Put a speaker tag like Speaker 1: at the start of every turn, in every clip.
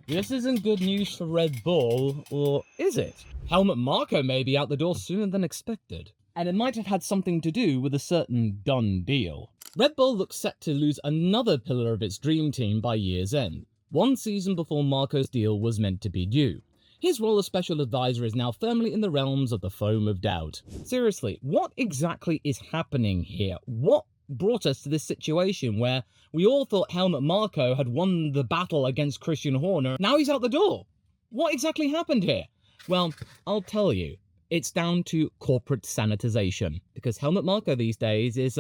Speaker 1: This isn't good news for Red Bull, or is it? Helmut Marko may be out the door sooner than expected, and it might have had something to do with a certain done deal. Red Bull looks set to lose another pillar of its dream team by year's end, one season before Marko's deal was meant to be due. His role as special advisor is now firmly in the realms of the foam of doubt. Seriously, what exactly is happening here? What brought us to this situation where we all thought Helmut Marko had won the battle against Christian Horner? Now he's out the door. What exactly happened here? Well, I'll tell you. It's down to corporate sanitization, because Helmut Marko these days is,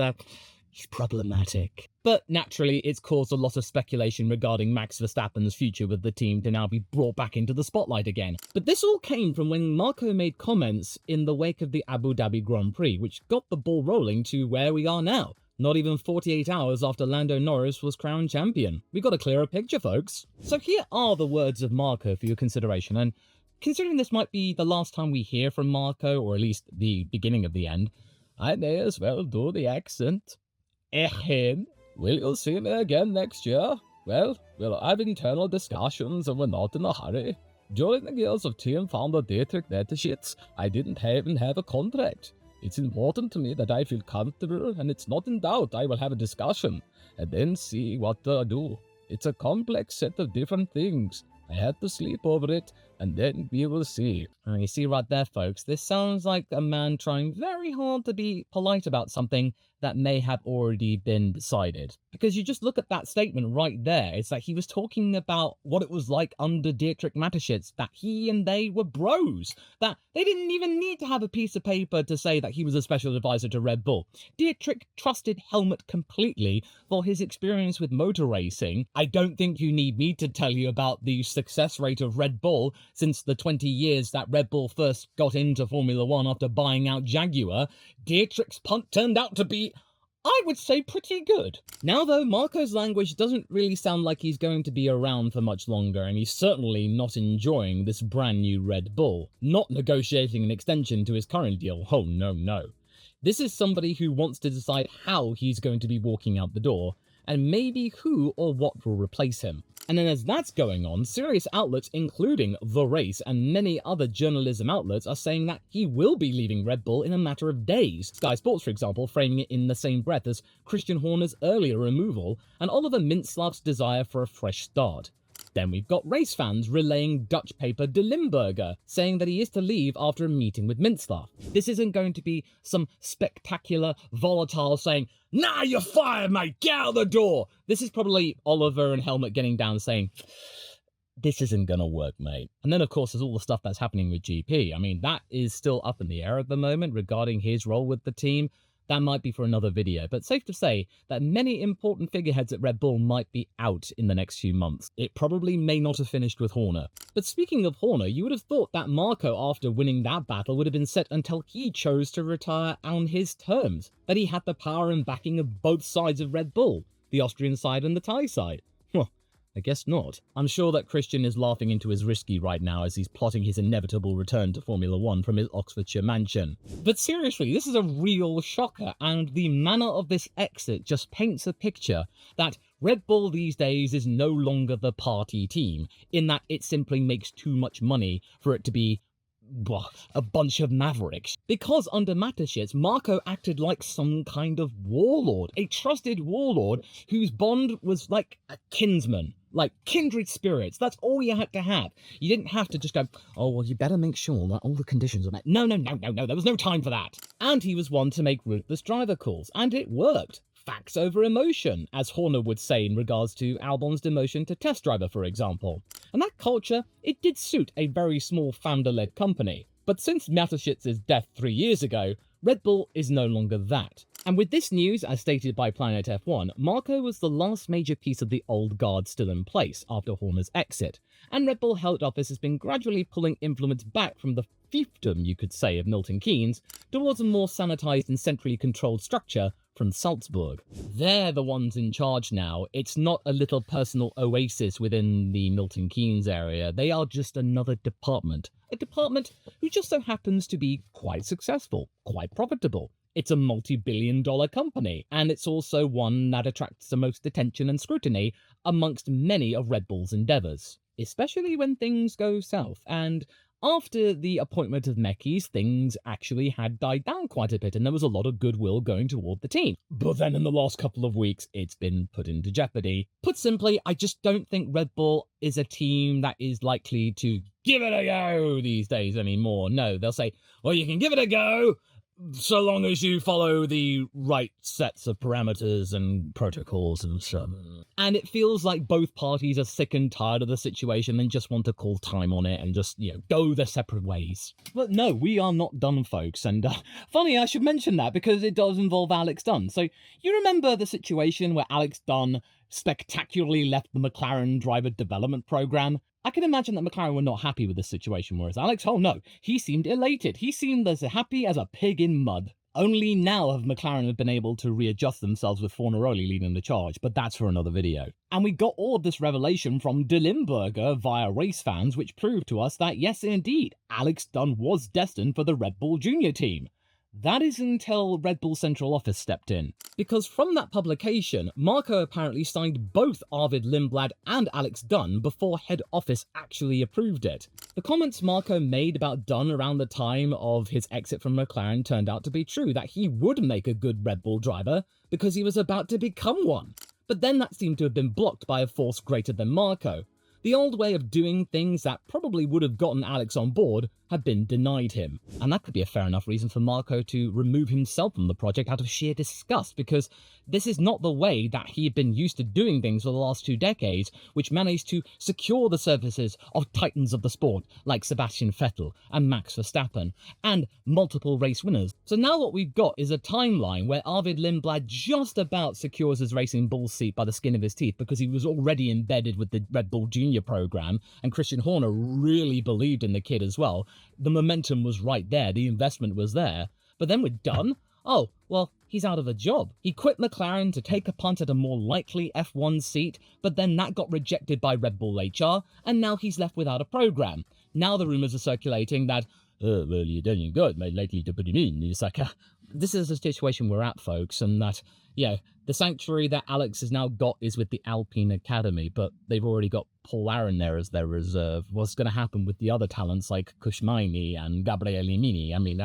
Speaker 1: he's problematic. But naturally, it's caused a lot of speculation regarding Max Verstappen's future with the team to now be brought back into the spotlight again. But this all came from when Marko made comments in the wake of the Abu Dhabi Grand Prix, which got the ball rolling to where we are now. Not even 48 hours after Lando Norris was crowned champion. We got a clearer picture, folks. So here are the words of Marko for your consideration, and considering this might be the last time we hear from Marko, or at least the beginning of the end, I may as well do the accent. Ehem, will you see me again next year? Well, we'll have internal discussions and we're not in a hurry. During the years of team founder Dietrich Netteschitz, I didn't even have a contract. It's important to me that I feel comfortable, and it's not in doubt I will have a discussion, and then see what to do. It's a complex set of different things. I had to sleep over it, and then we will see. You see right there, folks, this sounds like a man trying very hard to be polite about something that may have already been decided. Because you just look at that statement right there, it's like he was talking about what it was like under Dietrich Mateschitz, that he and they were bros, that they didn't even need to have a piece of paper to say that he was a special advisor to Red Bull. Dietrich trusted Helmut completely for his experience with motor racing. I don't think you need me to tell you about the success rate of Red Bull since the 20 years that Red Bull first got into Formula One after buying out Jaguar. Dietrich's punt turned out to be, I would say, pretty good. Now though, Marko's language doesn't really sound like he's going to be around for much longer, and he's certainly not enjoying this brand new Red Bull. Not negotiating an extension to his current deal, oh no. This is somebody who wants to decide how he's going to be walking out the door, and maybe who or what will replace him. And then as that's going on, serious outlets including The Race and many other journalism outlets are saying that he will be leaving Red Bull in a matter of days. Sky Sports, for example, framing it in the same breath as Christian Horner's earlier removal and Oliver Mintzlaff's desire for a fresh start. Then we've got race fans relaying Dutch paper De Limburger, saying that he is to leave after a meeting with Mintzlaff. This isn't going to be some spectacular, volatile saying, "Nah, you're fired, mate, get out the door." This is probably Oliver and Helmut getting down saying, "This isn't gonna work, mate." And then, of course, there's all the stuff that's happening with GP. I mean, that is still up in the air at the moment regarding his role with the team. That might be for another video, but safe to say that many important figureheads at Red Bull might be out in the next few months. It probably may not have finished with Horner. But speaking of Horner, you would have thought that Marko, after winning that battle, would have been set until he chose to retire on his terms, that he had the power and backing of both sides of Red Bull, the Austrian side and the Thai side. Well, I guess not. I'm sure that Christian is laughing into his risky right now as he's plotting his inevitable return to Formula One from his Oxfordshire mansion. But seriously, this is a real shocker, and the manner of this exit just paints a picture that Red Bull these days is no longer the party team, in that it simply makes too much money for it to be a bunch of mavericks. Because under Mateschitz, Marko acted like some kind of warlord, a trusted warlord whose bond was like a kinsman, like kindred spirits. That's all you had to have. You didn't have to just go, "Oh, well, you better make sure that all the conditions are met." No, there was no time for that. And he was one to make ruthless driver calls, and it worked. Facts over emotion, as Horner would say in regards to Albon's demotion to test driver, for example. And that culture, it did suit a very small founder-led company. But since Mateschitz's death 3 years ago, Red Bull is no longer that. And with this news, as stated by Planet F1, Marko was the last major piece of the old guard still in place after Horner's exit, and Red Bull head office has been gradually pulling influence back from the fiefdom, you could say, of Milton Keynes towards a more sanitized and centrally controlled structure from Salzburg. They're the ones in charge now. It's not a little personal oasis within the Milton Keynes area. They are just another department. A department who just so happens to be quite successful, quite profitable. It's a multi-billion-dollar company, and it's also one that attracts the most attention and scrutiny amongst many of Red Bull's endeavours. especially when things go south. And after the appointment of Mekis, things actually had died down quite a bit, and there was a lot of goodwill going toward the team. But then in the last couple of weeks, it's been put into jeopardy. Put simply, I just don't think Red Bull is a team that is likely to give it a go these days anymore. No, they'll say, well, you can give it a go, so long as you follow the right sets of parameters and protocols and stuff. And it feels like both parties are sick and tired of the situation and just want to call time on it and just, go their separate ways. But no, we are not done, folks. And funny, I should mention that because it does involve Alex Dunn. So you remember the situation where Alex Dunn spectacularly left the McLaren driver development program? I can imagine that McLaren were not happy with this situation, whereas Alex, oh no, he seemed elated. He seemed as happy as a pig in mud. Only now have McLaren been able to readjust themselves with Fornaroli leading the charge, but that's for another video. And we got all of this revelation from De Limburger via race fans, which proved to us that yes, indeed, Alex Dunn was destined for the Red Bull Junior team. That is until Red Bull Central Office stepped in. Because from that publication, Marko apparently signed both Arvid Lindblad and Alex Dunn before head office actually approved it. The comments Marko made about Dunn around the time of his exit from McLaren turned out to be true, that he would make a good Red Bull driver because he was about to become one. But then that seemed to have been blocked by a force greater than Marko. The old way of doing things that probably would have gotten Alex on board had been denied him. And that could be a fair enough reason for Marko to remove himself from the project out of sheer disgust, because this is not the way that he had been used to doing things for the last 2 decades, which managed to secure the services of titans of the sport like Sebastian Vettel and Max Verstappen, and multiple race winners. So now what we've got is a timeline where Arvid Lindblad just about secures his Racing Bull seat by the skin of his teeth because he was already embedded with the Red Bull Junior program, and Christian Horner really believed in the kid as well. The momentum was right there, the investment was there. But then we're done? Oh, well, he's out of a job. He quit McLaren to take a punt at a more likely F1 seat, but then that got rejected by Red Bull HR, and now he's left without a program. Now the rumours are circulating that, well, you're doing good, mate, likely to put him in. It's like, this is the situation we're at, folks, and that, the sanctuary that Alex has now got is with the Alpine Academy, but they've already got Paul Aaron there as their reserve. What's going to happen with the other talents like Kushmaini and Gabriele Mini? I mean,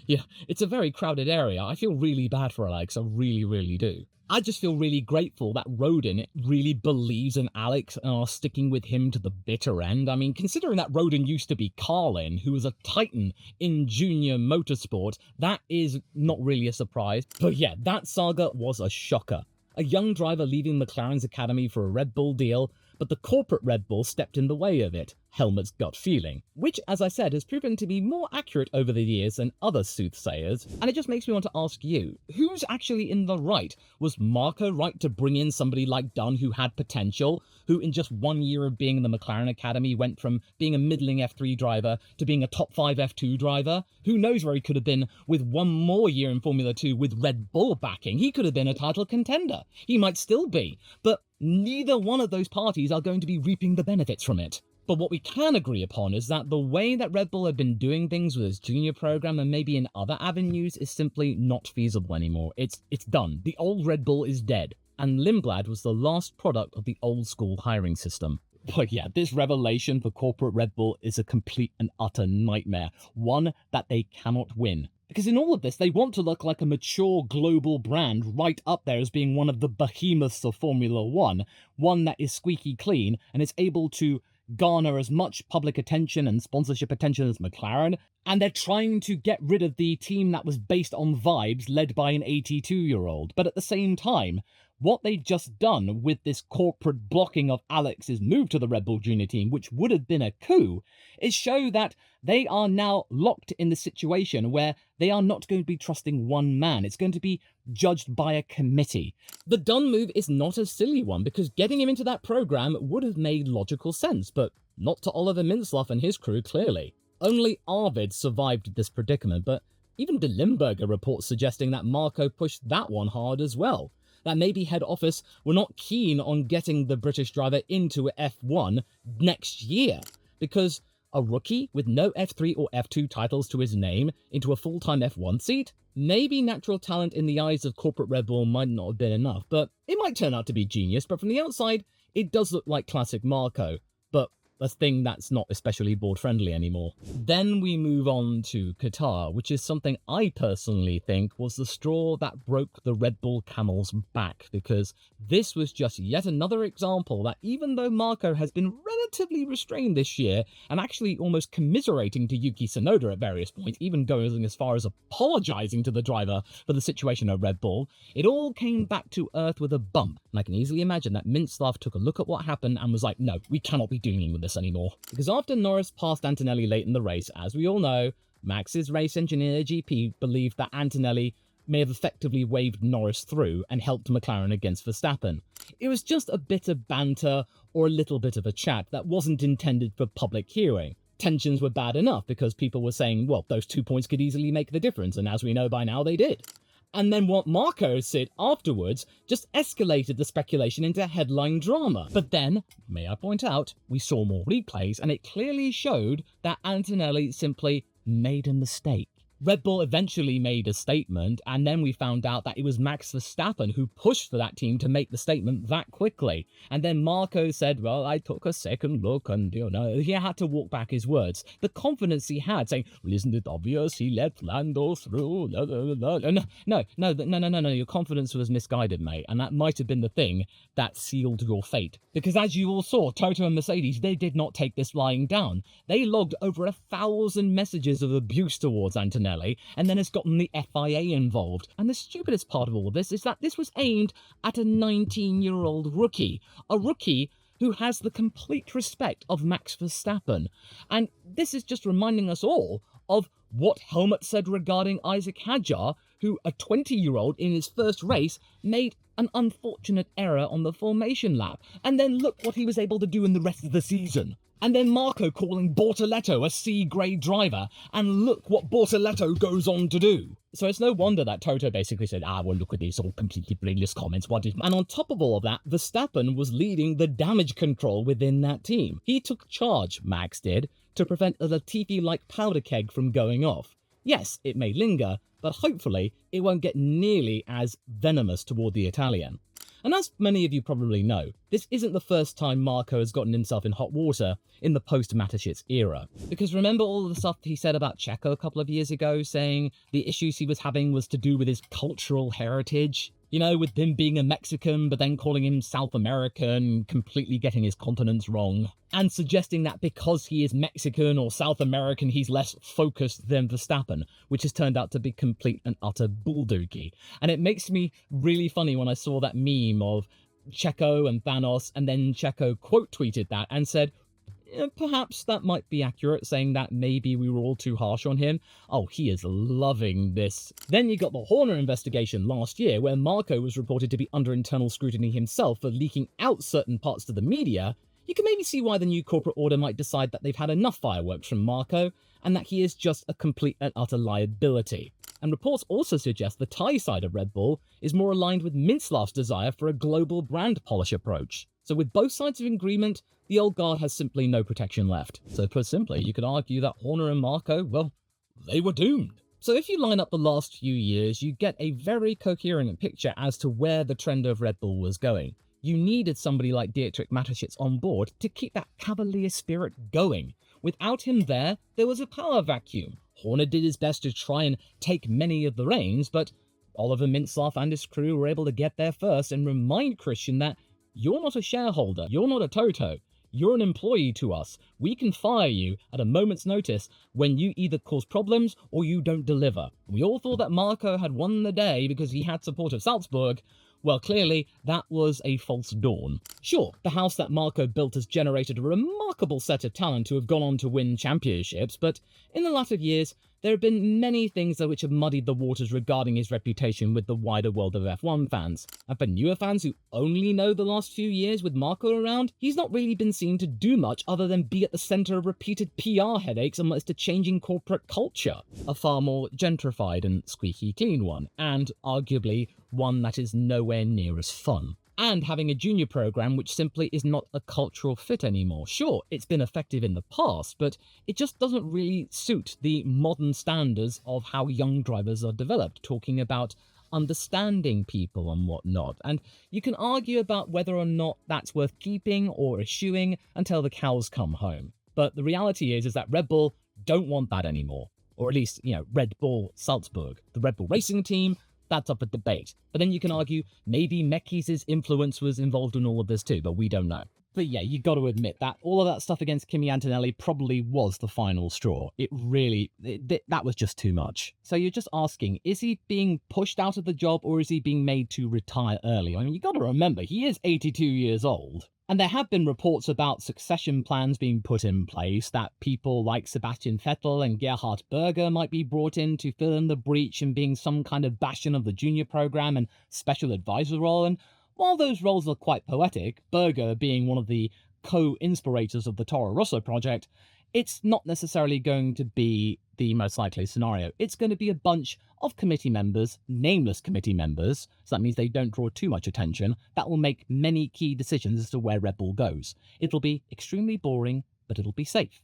Speaker 1: it's a very crowded area. I feel really bad for Alex, I really, really do. I just feel really grateful that Rodin really believes in Alex and are sticking with him to the bitter end. I mean, considering that Rodin used to be Carlin, who was a titan in junior motorsport, that is not really a surprise. But yeah, that saga was a shocker. A young driver leaving McLaren's academy for a Red Bull deal, but the corporate Red Bull stepped in the way of it, Helmut's gut feeling, which, as I said, has proven to be more accurate over the years than other soothsayers. And it just makes me want to ask you, who's actually in the right? Was Marko right to bring in somebody like Dunn who had potential, who in just 1 year of being in the McLaren Academy went from being a middling F3 driver to being a top 5 F2 driver? Who knows where he could have been with 1 more year in Formula 2 with Red Bull backing? He could have been a title contender. He might still be, but neither one of those parties are going to be reaping the benefits from it. But what we can agree upon is that the way that Red Bull have been doing things with its junior program and maybe in other avenues is simply not feasible anymore. It's done. The old Red Bull is dead. And Lindblad was the last product of the old school hiring system. But yeah, this revelation for corporate Red Bull is a complete and utter nightmare. One that they cannot win. Because in all of this, they want to look like a mature global brand right up there as being one of the behemoths of Formula 1. One that is squeaky clean and is able to garner as much public attention and sponsorship attention as McLaren, and they're trying to get rid of the team that was based on vibes led by an 82-year-old. But at the same time, what they've just done with this corporate blocking of Alex's move to the Red Bull Junior team, which would have been a coup, is show that they are now locked in the situation where they are not going to be trusting one man. It's going to be judged by a committee. The Dunn move is not a silly one, because getting him into that program would have made logical sense, but not to Oliver Mintzlaff and his crew, clearly. Only Arvid survived this predicament, but even De Limburger reports suggesting that Marko pushed that one hard as well. That maybe head office were not keen on getting the British driver into F1 next year, because a rookie with no F3 or F2 titles to his name into a full-time F1 seat? Maybe natural talent in the eyes of corporate Red Bull might not have been enough, but it might turn out to be genius. But from the outside, it does look like classic Marko. But a thing that's not especially board friendly anymore. Then we move on to Qatar, which is something I personally think was the straw that broke the Red Bull camel's back, because this was just yet another example that even though Marko has been relatively restrained this year and actually almost commiserating to Yuki Tsunoda at various points, even going as far as apologizing to the driver for the situation at Red Bull, it all came back to earth with a bump. And I can easily imagine that Mintzlaff took a look at what happened and was like, no, we cannot be dealing with this anymore. Because after Norris passed Antonelli late in the race, as we all know, Max's race engineer GP believed that Antonelli may have effectively waved Norris through and helped McLaren against Verstappen. It was just a bit of banter or a little bit of a chat that wasn't intended for public hearing. Tensions were bad enough because people were saying, well, those 2 points could easily make the difference, and as we know by now, they did. And then what Marko said afterwards just escalated the speculation into headline drama. But then, may I point out, we saw more replays and it clearly showed that Antonelli simply made a mistake. Red Bull eventually made a statement, and then we found out that it was Max Verstappen who pushed for that team to make the statement that quickly. And then Marko said, well, I took a second look, and, he had to walk back his words. The confidence he had, saying, well, isn't it obvious he let Lando through? No, your confidence was misguided, mate, and that might have been the thing that sealed your fate. Because as you all saw, Toto and Mercedes, they did not take this lying down. They logged over 1,000 messages of abuse towards Antonelli, and then it's gotten the FIA involved. And the stupidest part of all this is that this was aimed at a 19-year-old rookie. A rookie who has the complete respect of Max Verstappen. And this is just reminding us all of what Helmut said regarding Isack Hadjar, who, a 20-year-old in his first race, made an unfortunate error on the formation lap. And then look what he was able to do in the rest of the season. And then Marko calling Bortoleto a C-grade driver, and look what Bortoleto goes on to do. So it's no wonder that Toto basically said, well, look at this, all completely brainless comments. And on top of all of that, Verstappen was leading the damage control within that team. He took charge, Max did, to prevent a Latifi-like powder keg from going off. Yes, it may linger, but hopefully it won't get nearly as venomous toward the Italian. And as many of you probably know, this isn't the first time Marko has gotten himself in hot water in the post-Mateschitz era. Because remember all of the stuff he said about Checo a couple of years ago, saying the issues he was having was to do with his cultural heritage? With him being a Mexican, but then calling him South American, completely getting his continents wrong, and suggesting that because he is Mexican or South American, he's less focused than Verstappen, which has turned out to be complete and utter bulldookie. And it makes me really funny when I saw that meme of Checo and Thanos, and then Checo quote tweeted that and said, perhaps that might be accurate, saying that maybe we were all too harsh on him. Oh, he is loving this. Then you got the Horner investigation last year, where Marko was reported to be under internal scrutiny himself for leaking out certain parts to the media. You can maybe see why the new corporate order might decide that they've had enough fireworks from Marko, and that he is just a complete and utter liability. And reports also suggest the Thai side of Red Bull is more aligned with Mintzlaff's desire for a global brand polish approach. So with both sides in agreement, the old guard has simply no protection left. So put simply, you could argue that Horner and Marko, well, they were doomed. So if you line up the last few years, you get a very coherent picture as to where the trend of Red Bull was going. You needed somebody like Dietrich Mateschitz on board to keep that cavalier spirit going. Without him there was a power vacuum. Horner did his best to try and take many of the reins, but Oliver Mintzlaff and his crew were able to get there first and remind Christian that you're not a shareholder, you're not a Toto, you're an employee to us. We can fire you at a moment's notice when you either cause problems or you don't deliver. We all thought that Marko had won the day because he had support of Salzburg. Well, clearly, that was a false dawn. Sure, the house that Marko built has generated a remarkable set of talent who have gone on to win championships, but in the latter years, there have been many things which have muddied the waters regarding his reputation with the wider world of F1 fans. And for newer fans who only know the last few years with Marko around, he's not really been seen to do much other than be at the centre of repeated PR headaches amongst a changing corporate culture. A far more gentrified and squeaky clean one, and arguably one that is nowhere near as fun. And having a junior program which simply is not a cultural fit anymore. Sure, it's been effective in the past, but it just doesn't really suit the modern standards of how young drivers are developed, talking about understanding people and whatnot. And you can argue about whether or not that's worth keeping or eschewing until the cows come home. But the reality is that Red Bull don't want that anymore. Or at least, Red Bull Salzburg, the Red Bull racing team, that's up for debate. But then you can argue maybe Mekis' influence was involved in all of this too, but we don't know. But yeah, you got to admit that all of that stuff against Kimi Antonelli probably was the final straw. That was just too much. So you're just asking, is he being pushed out of the job or is he being made to retire early? I mean, you got to remember, he is 82 years old. And there have been reports about succession plans being put in place, that people like Sebastian Vettel and Gerhard Berger might be brought in to fill in the breach and being some kind of bastion of the junior program and special advisor role. And while those roles are quite poetic, Berger being one of the co-inspirators of the Toro Rosso project, it's not necessarily going to be the most likely scenario. It's going to be a bunch of committee members, nameless committee members, so that means they don't draw too much attention, that will make many key decisions as to where Red Bull goes. It'll be extremely boring, but it'll be safe.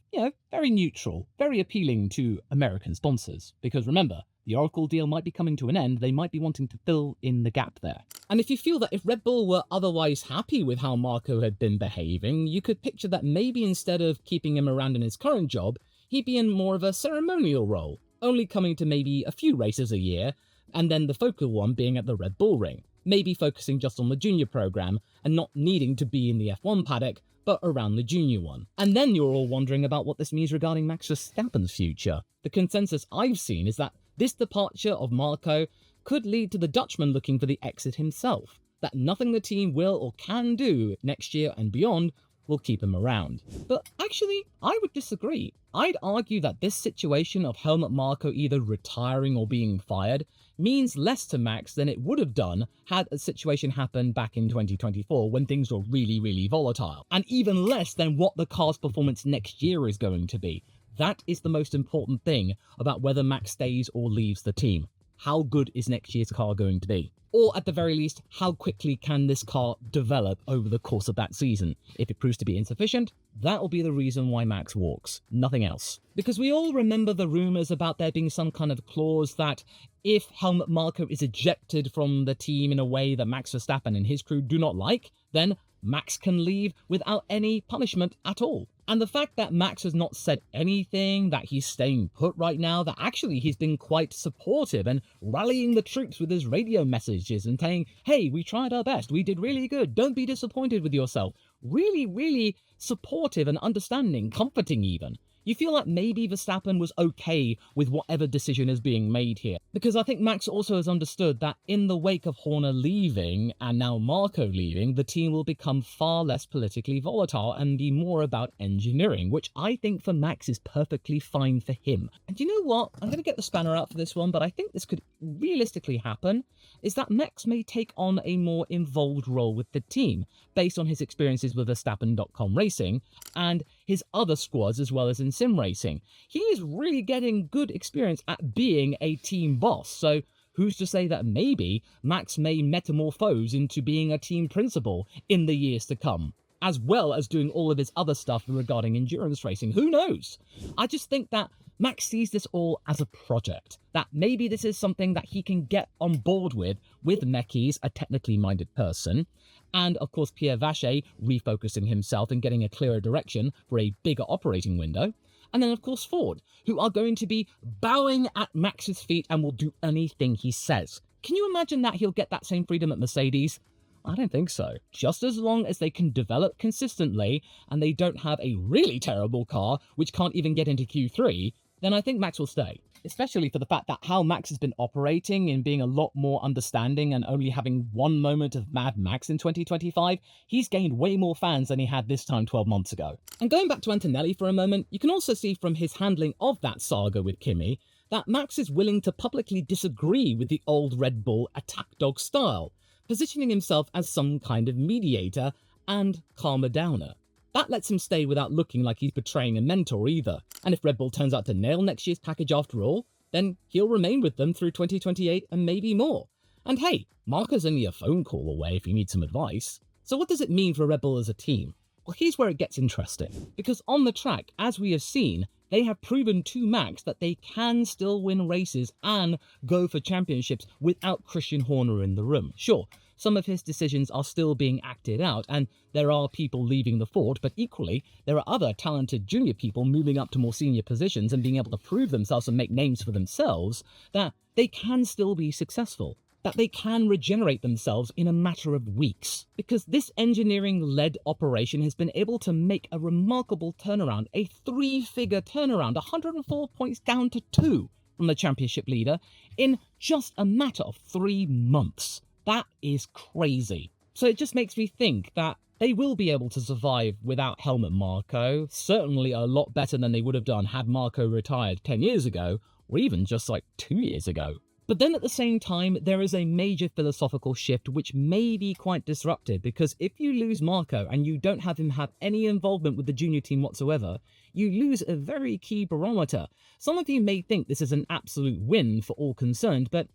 Speaker 1: Very neutral, very appealing to American sponsors. Because remember, the Oracle deal might be coming to an end, they might be wanting to fill in the gap there. And if you feel that if Red Bull were otherwise happy with how Marko had been behaving, you could picture that maybe instead of keeping him around in his current job, he'd be in more of a ceremonial role, only coming to maybe a few races a year, and then the focal one being at the Red Bull Ring, maybe focusing just on the junior program and not needing to be in the F1 paddock, but around the junior one. And then you're all wondering about what this means regarding Max Verstappen's future. The consensus I've seen is that this departure of Marko could lead to the Dutchman looking for the exit himself, that nothing the team will or can do next year and beyond will keep him around. But actually, I would disagree. I'd argue that this situation of Helmut Marko either retiring or being fired means less to Max than it would have done had a situation happened back in 2024 when things were really, really volatile. And even less than what the car's performance next year is going to be. That is the most important thing about whether Max stays or leaves the team. How good is next year's car going to be? Or at the very least, how quickly can this car develop over the course of that season? If it proves to be insufficient, that will be the reason why Max walks, nothing else. Because we all remember the rumours about there being some kind of clause that if Helmut Marko is ejected from the team in a way that Max Verstappen and his crew do not like, then Max can leave without any punishment at all. And the fact that Max has not said anything, that he's staying put right now, that actually he's been quite supportive and rallying the troops with his radio messages and saying, hey, we tried our best, we did really good, don't be disappointed with yourself. Really, really supportive and understanding, comforting even. You feel like maybe Verstappen was okay with whatever decision is being made here. Because I think Max also has understood that in the wake of Horner leaving and now Marko leaving, the team will become far less politically volatile and be more about engineering, which I think for Max is perfectly fine for him. And you know what? I'm going to get the spanner out for this one, but I think this could realistically happen, is that Max may take on a more involved role with the team, based on his experiences with Verstappen.com Racing and his other squads as well as in sim racing. He is really getting good experience at being a team boss, so who's to say that maybe Max may metamorphose into being a team principal in the years to come, as well as doing all of his other stuff regarding endurance racing. Who knows? I just think that Max sees this all as a project, that maybe this is something that he can get on board with Mekis, a technically minded person, and of course Pierre Vacher refocusing himself and getting a clearer direction for a bigger operating window, and then of course Ford, who are going to be bowing at Max's feet and will do anything he says. Can you imagine that he'll get that same freedom at Mercedes? I don't think so. Just as long as they can develop consistently and they don't have a really terrible car which can't even get into Q3, then I think Max will stay. Especially for the fact that how Max has been operating in being a lot more understanding and only having one moment of Mad Max in 2025, he's gained way more fans than he had this time 12 months ago. And going back to Antonelli for a moment, you can also see from his handling of that saga with Kimi that Max is willing to publicly disagree with the old Red Bull attack dog style, positioning himself as some kind of mediator and calmer downer. That lets him stay without looking like he's betraying a mentor either. And if Red Bull turns out to nail next year's package after all, then he'll remain with them through 2028 and maybe more. And hey, Marko's only a phone call away if you need some advice. So what does it mean for Red Bull as a team? Well, here's where it gets interesting. Because on the track, as we have seen, they have proven to Max that they can still win races and go for championships without Christian Horner in the room. Sure, some of his decisions are still being acted out, and there are people leaving the fort, but equally, there are other talented junior people moving up to more senior positions and being able to prove themselves and make names for themselves, that they can still be successful, that they can regenerate themselves in a matter of weeks. Because this engineering-led operation has been able to make a remarkable turnaround, a 3-figure turnaround, 104 points down to 2 from the championship leader in just a matter of 3 months. That is crazy. So it just makes me think that they will be able to survive without Helmut Marko, certainly a lot better than they would have done had Marko retired 10 years ago, or even just like 2 years ago. But then at the same time, there is a major philosophical shift which may be quite disruptive, because if you lose Marko and you don't have him have any involvement with the junior team whatsoever, you lose a very key barometer. Some of you may think this is an absolute win for all concerned, but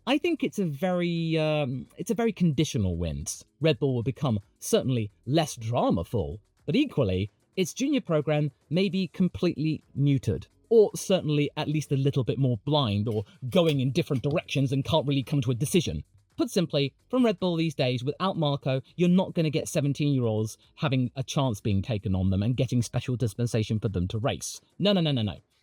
Speaker 1: I think it's a very conditional win. Red Bull will become certainly less dramaful, but equally, its junior program may be completely neutered, or certainly at least a little bit more blind, or going in different directions and can't really come to a decision. Put simply, from Red Bull these days, without Marko, you're not going to get 17-year-olds having a chance being taken on them and getting special dispensation for them to race. No.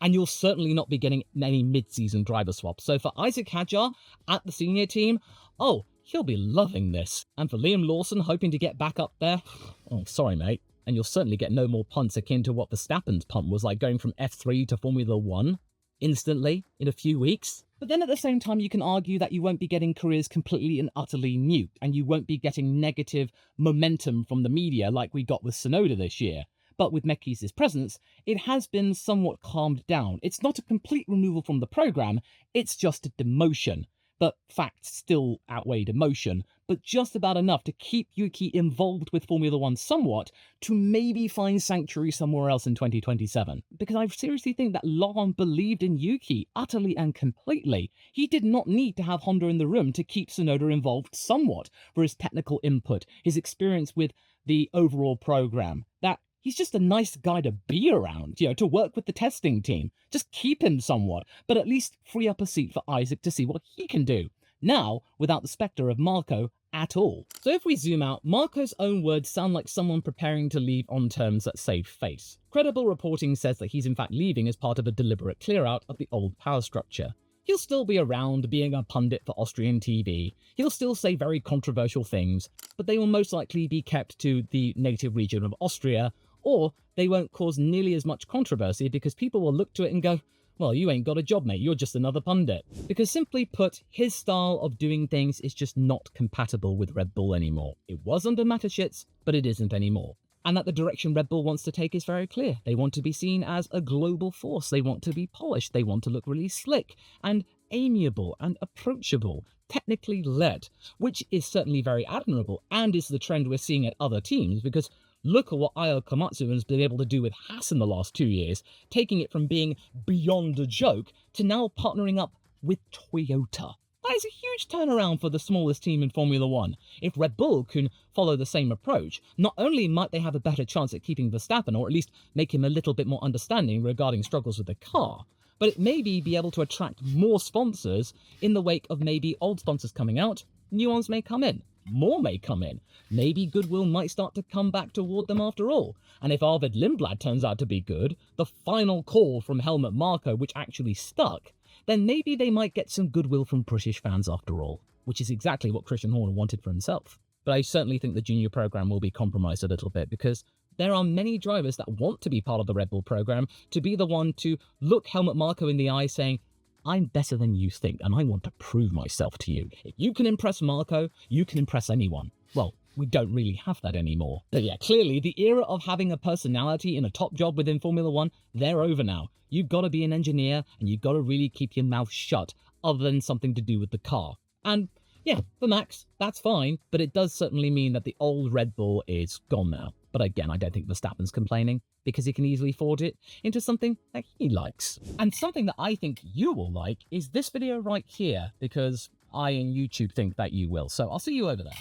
Speaker 1: And you'll certainly not be getting any mid-season driver swaps. So for Isack Hadjar at the senior team, oh, he'll be loving this. And for Liam Lawson hoping to get back up there, oh, sorry, mate. And you'll certainly get no more punts akin to what Verstappen's punt was like, going from F3 to Formula 1 instantly in a few weeks. But then at the same time, you can argue that you won't be getting careers completely and utterly nuked, and you won't be getting negative momentum from the media like we got with Tsunoda this year. But with Mekis' presence, it has been somewhat calmed down. It's not a complete removal from the program, it's just a demotion. But facts still outweighed emotion, but just about enough to keep Yuki involved with Formula 1 somewhat, to maybe find sanctuary somewhere else in 2027. Because I seriously think that Laurent believed in Yuki utterly and completely. He did not need to have Honda in the room to keep Tsunoda involved somewhat for his technical input, his experience with the overall program. That he's just a nice guy to be around, to work with the testing team. Just keep him somewhat, but at least free up a seat for Isack to see what he can do. Now, without the spectre of Marko at all. So if we zoom out, Marko's own words sound like someone preparing to leave on terms that save face. Credible reporting says that he's in fact leaving as part of a deliberate clear-out of the old power structure. He'll still be around being a pundit for Austrian TV. He'll still say very controversial things, but they will most likely be kept to the native region of Austria, or they won't cause nearly as much controversy because people will look to it and go, well, you ain't got a job, mate, you're just another pundit. Because simply put, his style of doing things is just not compatible with Red Bull anymore. It was under Mateschitz, but it isn't anymore. And that the direction Red Bull wants to take is very clear. They want to be seen as a global force. They want to be polished. They want to look really slick and amiable and approachable, technically led, which is certainly very admirable and is the trend we're seeing at other teams, because look at what Ayo Komatsu has been able to do with Haas in the last 2 years, taking it from being beyond a joke to now partnering up with Toyota. That is a huge turnaround for the smallest team in Formula 1. If Red Bull can follow the same approach, not only might they have a better chance at keeping Verstappen, or at least make him a little bit more understanding regarding struggles with the car, but it may be able to attract more sponsors in the wake of maybe old sponsors coming out, new ones may come in. More may come in. Maybe goodwill might start to come back toward them after all. And if Arvid Lindblad turns out to be good, the final call from Helmut Marko which actually stuck, then maybe they might get some goodwill from British fans after all, which is exactly what Christian Horner wanted for himself. But I certainly think the junior program will be compromised a little bit, because there are many drivers that want to be part of the Red Bull program, to be the one to look Helmut Marko in the eye saying, I'm better than you think, and I want to prove myself to you. If you can impress Marko, you can impress anyone. Well, we don't really have that anymore. But yeah, clearly, the era of having a personality in a top job within Formula 1, they're over now. You've got to be an engineer, and you've got to really keep your mouth shut, other than something to do with the car. And yeah, for Max, that's fine, but it does certainly mean that the old Red Bull is gone now. But again, I don't think Verstappen's complaining, because he can easily forge it into something that he likes. And something that I think you will like is this video right here, because I and YouTube think that you will. So I'll see you over there.